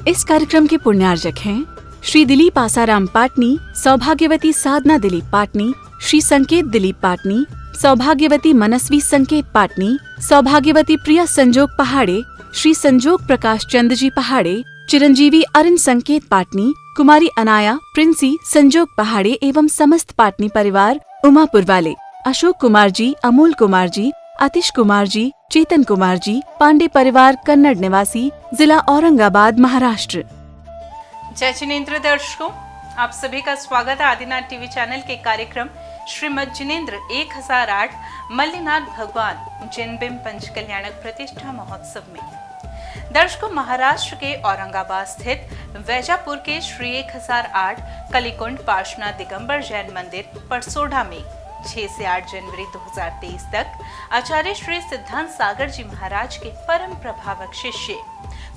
इस कार्यक्रम के पुण्यार्जक हैं श्री दिलीप आसाराम पाटनी, सौभाग्यवती साधना दिलीप पाटनी, श्री संकेत दिलीप पाटनी, सौभाग्यवती मनस्वी संकेत पाटनी, सौभाग्यवती प्रिया संजोग पहाड़े, श्री संजोग प्रकाश चंद जी पहाड़े, चिरंजीवी अरुण संकेत पाटनी, कुमारी अनाया प्रिंसी संजोग पहाड़े एवं समस्त पाटनी परिवार, उमापुर वाले, अशोक कुमार जी, अमूल कुमार जी, आतिश कुमार जी, चेतन कुमार जी, पांडे परिवार, कन्नड़ निवासी, जिला औरंगाबाद, महाराष्ट्र। जय जिनेंद्र दर्शकों, आप सभी का स्वागत है आदिनाथ टीवी चैनल के कार्यक्रम श्रीमद जिनेंद्र 1008 मल्लिनाथ भगवान जिनबिंब पंचकल्याणक प्रतिष्ठा महोत्सव में। दर्शकों, महाराष्ट्र के औरंगाबाद स्थित वैजापुर के श्री 1008 कलिकुंड पार्श्वनाथ दिगंबर जैन मंदिर परसोड़ा में 6 से 8 जनवरी 2023 तक आचार्य श्री सिद्धांत सागर जी महाराज के परम प्रभावक शिष्य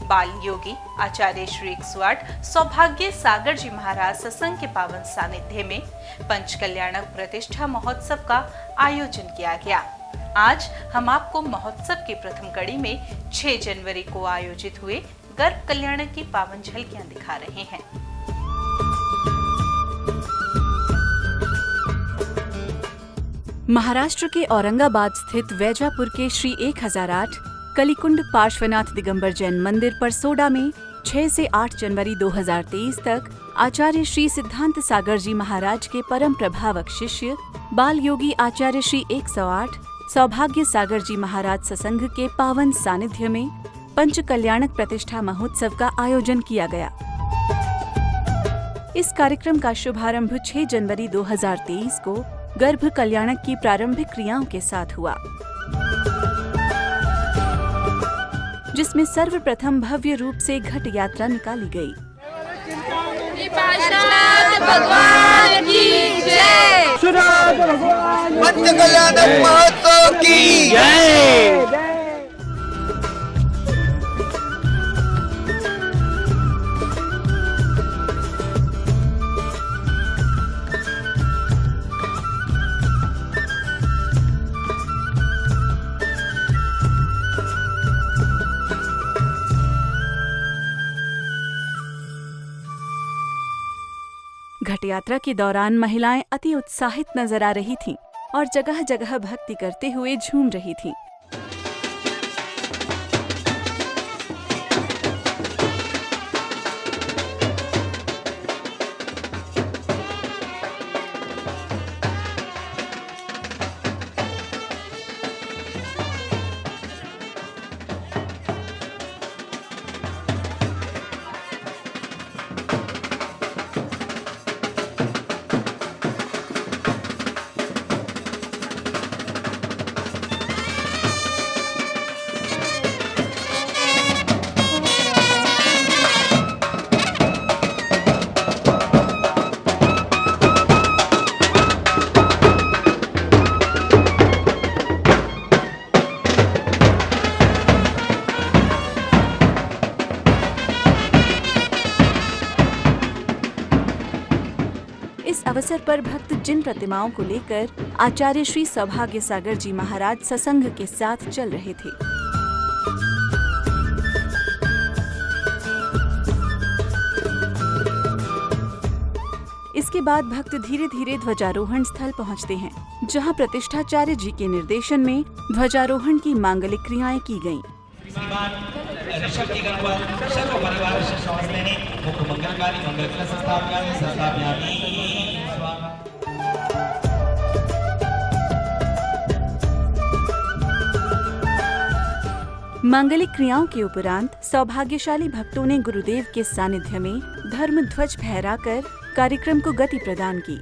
बाल योगी आचार्य श्री 108 सौभाग्य सागर जी महाराज सत्संग के पावन सानिध्य में पंचकल्याणक प्रतिष्ठा महोत्सव का आयोजन किया गया। आज हम आपको महोत्सव की प्रथम कड़ी में 6 जनवरी को आयोजित हुए गर्भ कल्याणक की पावन झलकियां दिखा रहे हैं। महाराष्ट्र के औरंगाबाद स्थित वैजापुर के श्री 1008 कलिकुंड पार्श्वनाथ दिगंबर जैन मंदिर परसोड़ा में 6 से 8 जनवरी 2023 तक आचार्य श्री सिद्धांत सागर जी महाराज के परम प्रभावक शिष्य बाल योगी आचार्य श्री 108 सौभाग्य सागर जी महाराज सत्संग के पावन सानिध्य में पंच कल्याणक प्रतिष्ठा महोत्सव का आयोजन किया गया। इस कार्यक्रम का शुभारंभ 6 जनवरी 2023 को गर्भ कल्याणक की प्रारंभिक क्रियाओं के साथ हुआ, जिसमें सर्वप्रथम भव्य रूप से घट यात्रा निकाली गई। भगवान की जय। पंच कल्याणक महोत्सव की जय। घट यात्रा के दौरान महिलाएं अति उत्साहित नजर आ रही थीं और जगह जगह भक्ति करते हुए झूम रही थीं। इस अवसर पर भक्त जिन प्रतिमाओं को लेकर आचार्य श्री सौभाग्य सागर जी महाराज सत्संग के साथ चल रहे थे, इसके बाद भक्त धीरे धीरे ध्वजारोहण स्थल पहुंचते हैं, जहां प्रतिष्ठाचार्य जी के निर्देशन में ध्वजारोहण की मांगलिक क्रियाएं की गईं। मांगलिक क्रियाओं के उपरांत सौभाग्यशाली भक्तों ने गुरुदेव के सानिध्य में धर्म ध्वज फहराकर कार्यक्रम को गति प्रदान की।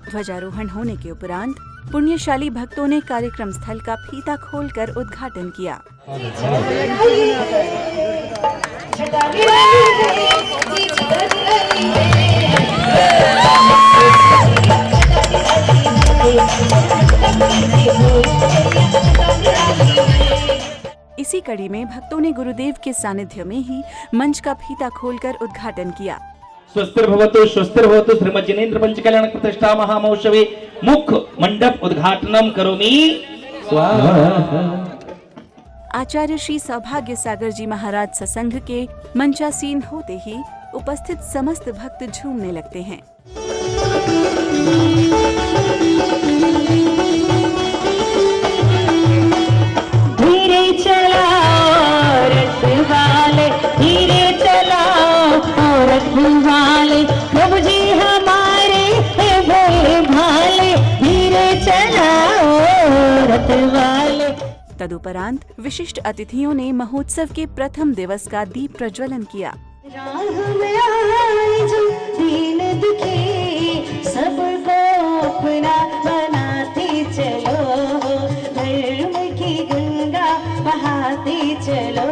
ध्वजारोहण होने के उपरांत पुण्यशाली भक्तों ने कार्यक्रम स्थल का फीता खोलकर उद्घाटन किया। इसी कड़ी में भक्तों ने गुरुदेव के सानिध्य में ही मंच का फीता खोलकर उद्घाटन किया। स्वस्तिर्भवतु श्रीमज्जिनेन्द्र पंचकल्याण प्रतिष्ठा महामहोत्सवे मुख्य मंडप उद्घाटनम करोमि स्वाहा। आचार्य श्री सौभाग्य सागर जी महाराज सत्संग के मंचासीन होते ही उपस्थित समस्त भक्त झूमने लगते हैं। धीरे चलाओ रथ वाले, धीरे चलाओ रथ वाले, प्रभु जी हमारे है भोले भाले, धीरे चलाओ रथ वाले। तदुपरांत विशिष्ट अतिथियों ने महोत्सव के प्रथम दिवस का दीप प्रज्वलन किया। राह में आए जो दीन दुखी, सबको अपना बनाते चलो, धर्म की गंगा बहाते चलो।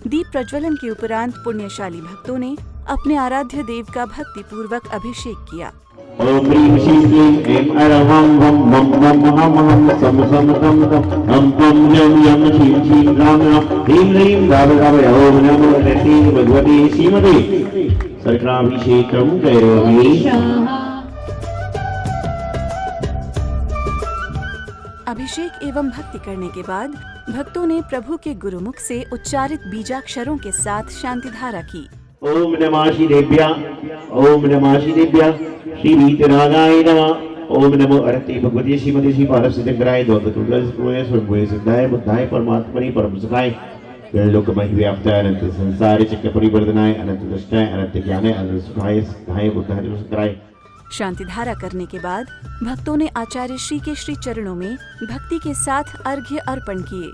दीप प्रज्वलन के उपरांत पुण्यशाली भक्तों ने अपने आराध्य देव का भक्ति पूर्वक अभिषेक किया। ओम ह्रीं श्रीं क्लीं ऐं अरहं वं वं वं महं महं सं सं सं सं हम पं यं यं शीं शीं राम राम ह्रीं ह्रीं राव राव ओम नमो श्री भगवते श्रीमते सर्कराभिषेकं करोमि। अभिषेक एवं भक्ति करने के बाद भक्तों ने प्रभु के गुरुमुख से उच्चारित बीजाक्षरों के साथ शांति धारा की। ओम नमः शिवेभ्यः, ओम नमः शिवेभ्यः, श्री वीतरागाय नमः। ओम नमो अरहते भगवते श्रीमते श्री पारसिद्धंकराय द्वैततुल्य स्वयंभुवे सिद्धाय बुद्धाय परमात्मने परम सुखाय लोकमहि व्याप्ताय अनंत संसारे चक्र परिवर्तनाय अनंत दृष्टाय अनंत ज्ञानाय अनंत सुखाय सिद्धाय बुद्धाय सुखाय। शांति धारा करने के बाद भक्तों ने आचार्य श्री के श्री चरणों में भक्ति के साथ अर्घ्य अर्पण किए।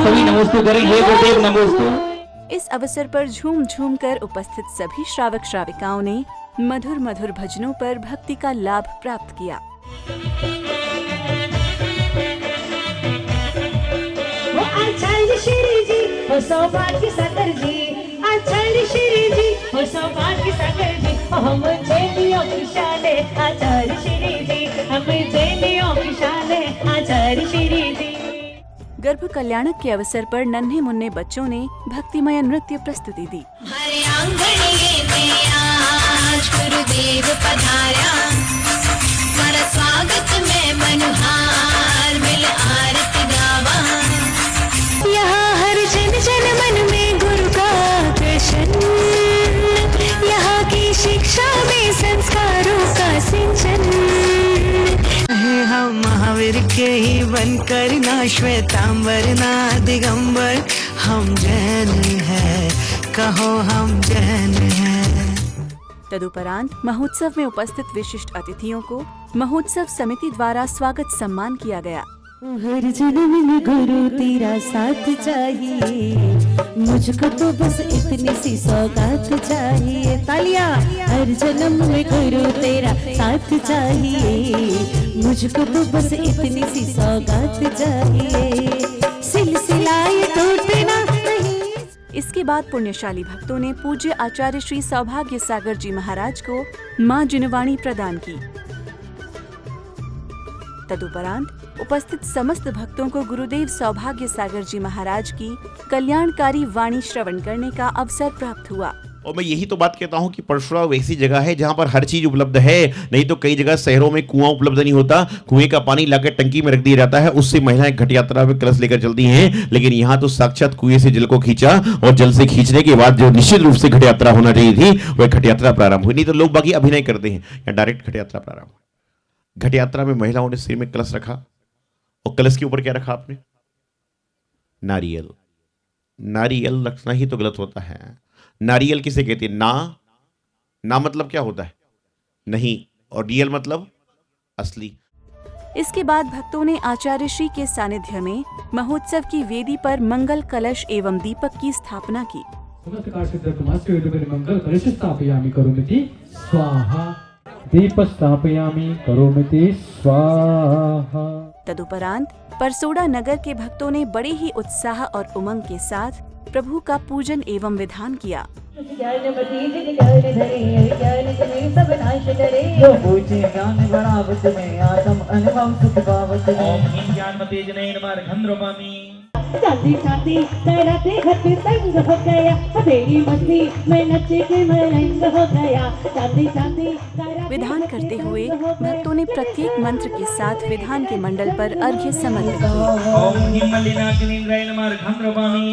सभी नमोस्तु करें, हे गुरुदेव नमोस्तु। इस अवसर पर झूम झूम कर उपस्थित सभी श्रावक श्राविकाओं ने मधुर मधुर भजनों पर भक्ति का लाभ प्राप्त किया। आचार्य श्री जी हो सौभाग्य सागर जी, आचार्य श्री जी हो सौभाग्य सागर जी, हम जैनियों की शान है आचार्य श्री जी, हम जैनियों की शान है आचार्य श्री जी। गर्भ कल्याणक के अवसर पर नन्हे मुन्ने बच्चों ने भक्तिमय नृत्य प्रस्तुति दी। हरे आंगणे में आज गुरुदेव पधारा, कर स्वागत में मनुहार मिल आरती गावा। यहाँ हर जन जन मन में गुरु का आकर्षण, यहाँ की शिक्षा में संस्कारों का सिंचन। हम महावीर के ही बनकर ना श्वेतांबर ना दिगंबर, हम जैन हैं, कहो हम जैन हैं। तदुपरांत महोत्सव में उपस्थित विशिष्ट अतिथियों को महोत्सव समिति द्वारा स्वागत सम्मान किया गया। हर जन्म में गुरु तेरा साथ चाहिए, मुझको तो बस इतनी सी सौगात चाहिए। तालियां। हर जन्म में गुरु तेरा साथ चाहिए, मुझको तो बस इतनी सी सौगात चाहिए, सिलसिलाए टूटना नहीं। इसके बाद पुण्यशाली भक्तों ने पूज्य आचार्य श्री सौभाग्य सागर जी महाराज को मां जिनवाणी प्रदान की। तदुपरांत उपस्थित समस्त भक्तों को गुरुदेव सौभाग्य सागर जी महाराज की कल्याणकारी वाणी श्रवण करने का अवसर प्राप्त हुआ। और मैं यही तो बात कहता हूँ कि परशुराम ऐसी जगह है जहाँ पर हर चीज उपलब्ध है। नहीं तो कई जगह शहरों में कुआं उपलब्ध नहीं होता, कुएं का पानी लाकर टंकी में रख दिया जाता है, उससे महिलाएं घट यात्रा में कलश लेकर चलती हैं। लेकिन यहाँ तो साक्षात कुएं से जल को खींचा और जल से खींचने के बाद जो निश्चित रूप से घट यात्रा होना चाहिए थी वह घट यात्रा प्रारंभ हुई। नहीं तो लोग बाकी अभिनय करते हैं, या डायरेक्ट घट यात्रा प्रारंभ हुई। घट यात्रा में महिलाओं ने सिर में कलश रखा और कलश के ऊपर क्या रखा आपने? नारियल। नारियल रखना ही तो गलत होता है। नारियल किसे कहते हैं? ना मतलब क्या होता है? नहीं, और रियल मतलब असली। इसके बाद भक्तों ने आचार्य श्री के सानिध्य में महोत्सव की वेदी पर मंगल कलश एवं दीपक की स्थापना की। मंगल कलश स्थापयामि करोमि स्वाहा, दीप स्थापयामि करोमि स्वाहा। तदुपरांत परसोड़ा नगर के भक्तों ने बड़े ही उत्साह और उमंग के साथ प्रभु का पूजन एवं विधान किया। ज्ञानमती जिन ज्ञान धरे ज्ञान तुम्हें सब नाश करे। जो पूछे ज्ञान बढ़ावत में आत्म अनुभव सुख पावत में। ओम ह्रीं ज्ञानमते जनेन नमः अर्घं रोपामि। चांदी चांदी कराते घट तंग हो गया, तेरी मस्ती में नचे के मलंग हो गया। चांदी चांदी विधान करते हुए भक्तों ने प्रत्येक मंत्र के साथ विधान के मंडल पर अर्घ्य समर्पित किए। ओम ह्रीं मल्लिनाथजनेन्द्राय नमः अर्घं रोपामि।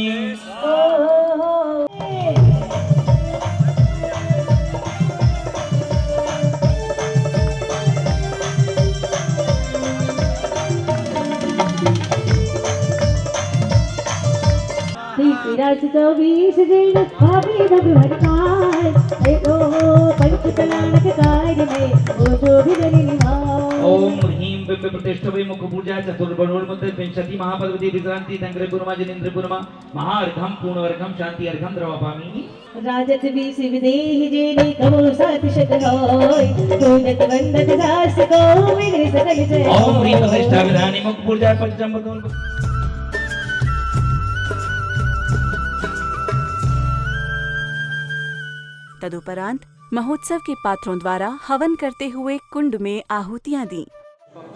राज 24 दिन भाभी नभ भटकाय, देखो पंच कल्याणक कार्य में वो जो भी डरी निभाओ। ओम ह्रीं बिंब प्रतिष्ठवे मुख पूजा चतुर्बणोर्मुद्रे विंशति महापद्मति विक्रांति तंग्रे गुरुमा जनेन्द्र गुरुमा महार्घम पूर्णवर्घम शांति अर्घम द्रवापामि। राजत 20 विदेहि जेने कबो साथ शत होय, पूजत वंदत दास को मेरे सकल जय। ओम ह्रीं प्रतिष्ठा विधाने मुख पूजा पंचम बदोल। तदुपरांत महोत्सव के पात्रों द्वारा हवन करते हुए कुंड में आहुतियां दी।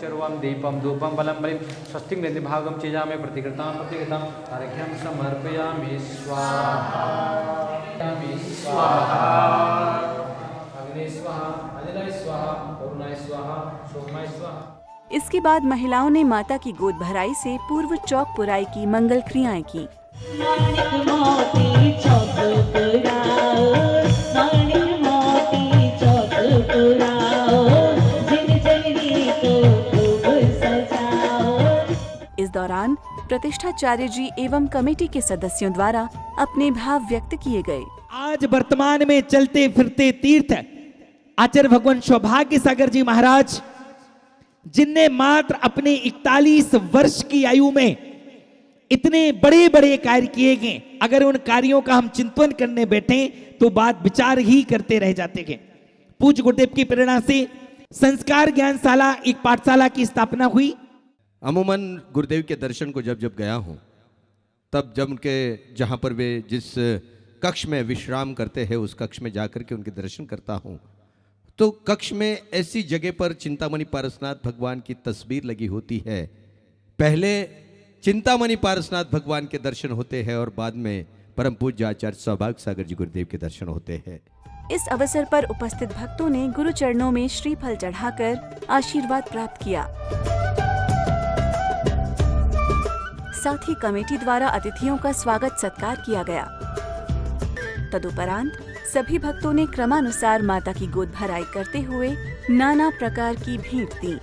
चर्वम दीपम धूपम बलम बलिम स्वस्तिक निर्भागम चीजामि प्रतिकृतां प्रतिकृतां अर्घ्यं समर्पयामि स्वाहा। अग्नि स्वाहा, अनिलाय स्वाहा, वरुणाय स्वाहा, सोमाय स्वाहा। इसके बाद महिलाओं ने माता की गोद भराई से पूर्व चौक पुराई की मंगल क्रियाएं की। माणिक मोती चौक पुराओ, माणिक मोती चौक पुराओ, जिन जननी को खूब सजाओ। इस दौरान प्रतिष्ठाचार्य जी एवं कमेटी के सदस्यों द्वारा अपने भाव व्यक्त किए गए। आज वर्तमान में चलते फिरते तीर्थ आचार्य भगवान सौभाग्य सागर जी महाराज, जिनने मात्र अपने 41 वर्ष की आयु में इतने बड़े बड़े कार्य किए गए, अगर उन कार्यों का हम चिंतन करने बैठे तो बात विचार ही करते रह जाते हैं। पूज्य गुरुदेव की प्रेरणा से संस्कार ज्ञानशाला एक पाठशाला की स्थापना हुई। अमूमन गुरुदेव के दर्शन को जब जब गया हूँ, तब जब उनके जहाँ पर वे जिस कक्ष में विश्राम करते हैं उस कक्ष में जाकर के उनके दर्शन करता हूँ, तो कक्ष में ऐसी जगह पर चिंतामणि पारसनाथ भगवान की तस्वीर लगी होती है। पहले चिंतामणि पारसनाथ भगवान के दर्शन होते हैं और बाद में परम पूज्य आचार्य सौभाग्य सागर जी गुरुदेव के दर्शन होते हैं। इस अवसर पर उपस्थित भक्तों ने गुरु चरणों में श्रीफल चढ़ाकर आशीर्वाद प्राप्त किया। साथ ही कमेटी द्वारा अतिथियों का स्वागत सत्कार किया गया। तदुपरांत सभी भक्तों ने क्रमानुसार माता की गोद भराई करते हुए नाना प्रकार की भेंट दी।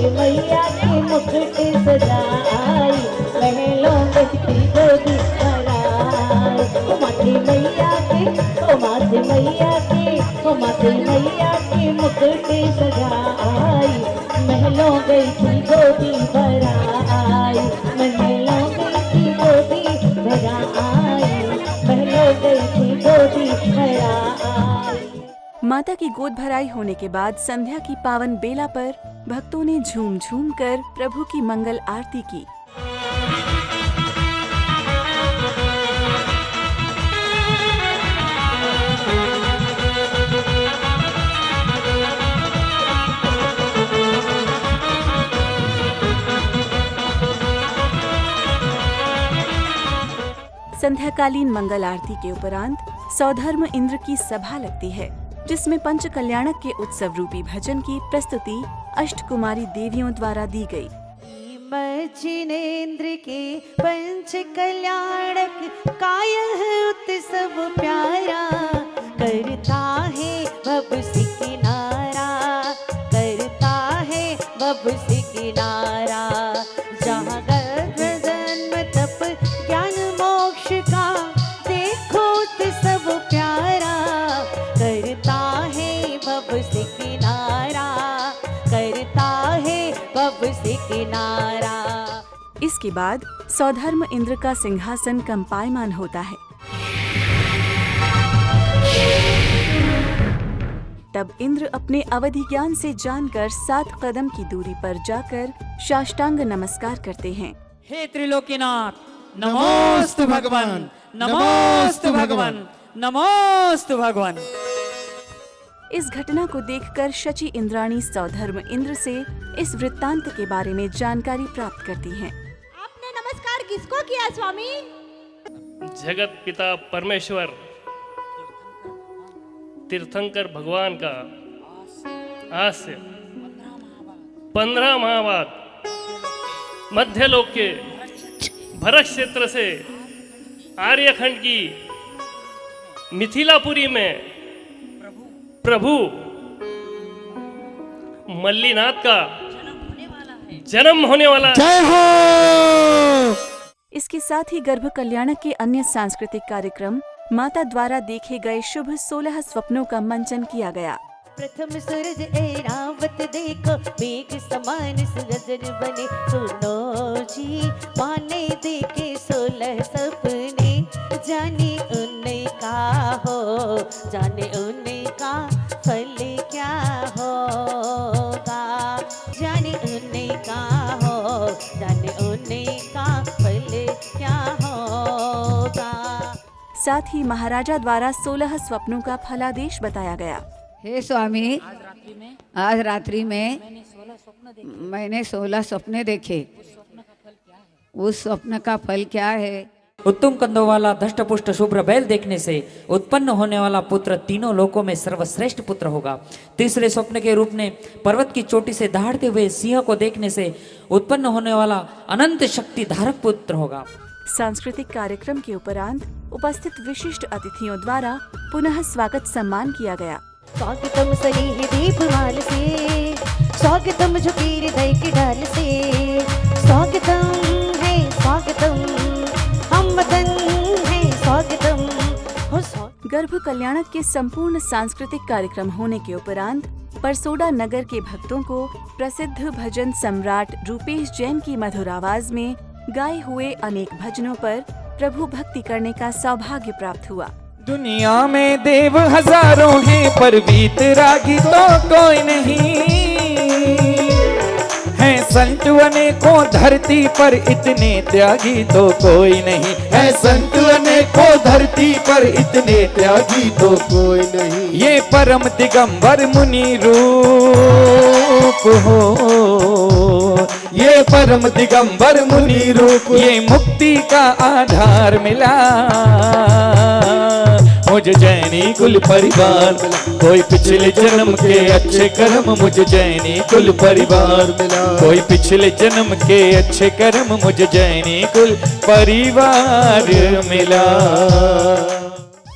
मैया की मुकुट सजाई, महलों की गोदी भराई। माते मैया की, माते मैया की, माते मैया की मुकुट सजाई, महलों गई थी गोदी भराई, महलों गई थी गोदी भराई, महलों गई थी गोदी भराई। माता की गोद भराई होने के बाद संध्या की पावन बेला पर भक्तों ने झूम झूम कर प्रभु की मंगल आरती की। संध्याकालीन मंगल आरती के उपरांत सौधर्म इंद्र की सभा लगती है, जिसमें पंच कल्याणक के उत्सव रूपी भजन की प्रस्तुति अष्टकुमारी देवियों द्वारा दी गई। जिनेन्द्र के पंच कल्याणक काय है उत्सव प्यारा, करता है भव से किनारा, करता है भव से किनारा। जहाँ गर्भ जन्म तप ज्ञान मोक्ष का देखो उत्सव प्यारा, करता है भव से किनारा, करता है भव से किनारा। इसके बाद सौधर्म इंद्र का सिंहासन कंपायमान होता है। तब इंद्र अपने अवधि ज्ञान से जानकर 7 कदम की दूरी पर जाकर साष्टांग नमस्कार करते हैं। हे त्रिलोकीनाथ, नमोस्तु भगवान, नमोस्तु भगवान, नमोस्तु भगवान। इस घटना को देखकर शची इंद्राणी सौधर्म इंद्र से इस वृत्तांत के बारे में जानकारी प्राप्त करती हैं। आपने नमस्कार किसको किया स्वामी? जगत पिता परमेश्वर तीर्थंकर भगवान का आज से 15 माह बाद मध्यलोक के भरत क्षेत्र से आर्यखंड की मिथिलापुरी में प्रभु मल्लीनाथ का जन्म होने वाला। जय हो। इसके साथ ही गर्भ कल्याणक के अन्य सांस्कृतिक कार्यक्रम, माता द्वारा देखे गए शुभ 16 स्वप्नों का मंचन किया गया। प्रथम सूरज ऐरावत देखो, मेघ समान सृजन बने। सुनो जी माने देखे 16 सपने, जाने उनका हो, जाने उनका फल क्या होगा, जाने उनका हो, जाने उनका फल क्या होगा। साथ ही महाराजा द्वारा 16 स्वप्नों का फलादेश बताया गया। हे स्वामी, आज रात्रि में मैंने 16 सपने देखे। उस स्वप्न का फल क्या है? उत्तम कंदों वाला धष्टपुष्ट शुभ्र बैल देखने से उत्पन्न होने वाला पुत्र तीनों लोकों में सर्वश्रेष्ठ पुत्र होगा। तीसरे स्वप्न के रूप में पर्वत की चोटी से दहाड़ते हुए सिंह को देखने से उत्पन्न होने वाला अनंत शक्ति धारक पुत्र होगा। सांस्कृतिक कार्यक्रम के उपरांत उपस्थित विशिष्ट अतिथियों द्वारा पुनः स्वागत सम्मान किया गया। स्वागतम सलीह दीपमाल से, स्वागतम झुकी हृदय की ढाल से, स्वागतम है स्वागतम, हम वतन है स्वागतम हो। गर्भ कल्याणक के संपूर्ण सांस्कृतिक कार्यक्रम होने के उपरांत परसोडा नगर के भक्तों को प्रसिद्ध भजन सम्राट रूपेश जैन की मधुर आवाज में गाए हुए अनेक भजनों पर प्रभु भक्ति करने का सौभाग्य प्राप्त हुआ। दुनिया में देव हजारों हैं, पर वीतरागी तो कोई नहीं है। संत अनेकों धरती पर, इतने त्यागी तो कोई नहीं है। संत अनेकों धरती पर, इतने त्यागी तो कोई नहीं। ये परम दिगंबर मुनि रूप हो, ये परम दिगंबर मुनि रूप, ये मुक्ति का आधार मिला। मुझे जैनी कुल परिवार मिला, कोई पिछले जन्म के अच्छे कर्म, मुझे जैनी कुल परिवार मिला। कोई पिछले जन्म के अच्छे कर्म, मुझे जैनी कुल परिवार मिला।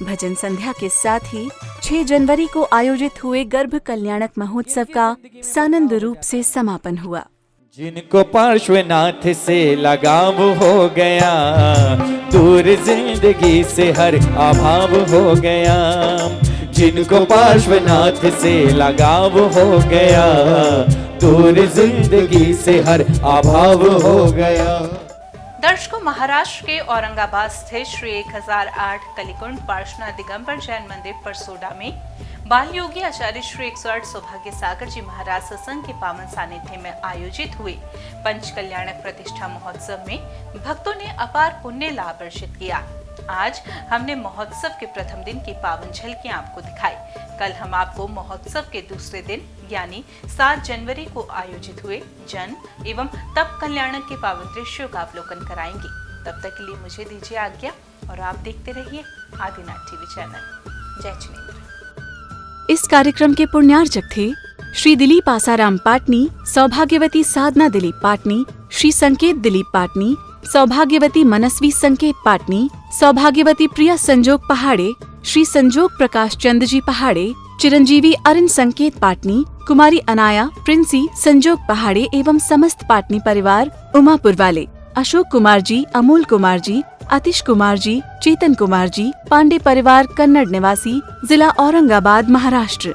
भजन संध्या के साथ ही 6 जनवरी को आयोजित हुए गर्भ कल्याणक महोत्सव का सानंद रूप से समापन हुआ। जिनको पार्श्वनाथ से लगाव हो गया, दूर जिंदगी से हर अभाव हो गया। जिनको पार्श्वनाथ से लगाव हो गया, दूर जिंदगी से हर अभाव हो गया। दर्शकों, महाराष्ट्र के औरंगाबाद स्थित श्री 1008 कलिकुंड पार्श्वनाथ दिगंबर जैन मंदिर परसोडा में बाल योगी आचार्य श्री 108 सौभाग्य सागर जी महाराज सत्संग के पावन सानिध्य में आयोजित हुए पंच कल्याणक प्रतिष्ठा महोत्सव में भक्तों ने अपार पुण्य लाभ अर्जित किया। आज हमने महोत्सव के प्रथम दिन की पावन झलकियां आपको दिखाई। कल हम आपको महोत्सव के दूसरे दिन यानी 7 जनवरी को आयोजित हुए जन एवं तप कल्याणक के पावन दृश्यों का अवलोकन कराएंगे। तब तक के लिए मुझे दीजिए आज्ञा और आप देखते रहिए आदिनाथ टीवी चैनल। जय जिनेंद्र। इस कार्यक्रम के पुण्यार्चक थे श्री दिलीप आसाराम पाटनी, सौभाग्यवती साधना दिलीप पाटनी, श्री संकेत दिलीप पाटनी, सौभाग्यवती मनस्वी संकेत पाटनी, सौभाग्यवती प्रिया संजोग पहाड़े, श्री संजोग प्रकाश चंद जी पहाड़े, चिरंजीवी अरुण संकेत पाटनी, कुमारी अनाया प्रिंसी संजोग पहाड़े एवं समस्त पाटनी परिवार, उमापुर वाले, अशोक कुमार जी, अमोल कुमार जी, आतिश कुमार जी, चेतन कुमार जी, पांडे परिवार, कन्नड़ निवासी, जिला औरंगाबाद, महाराष्ट्र।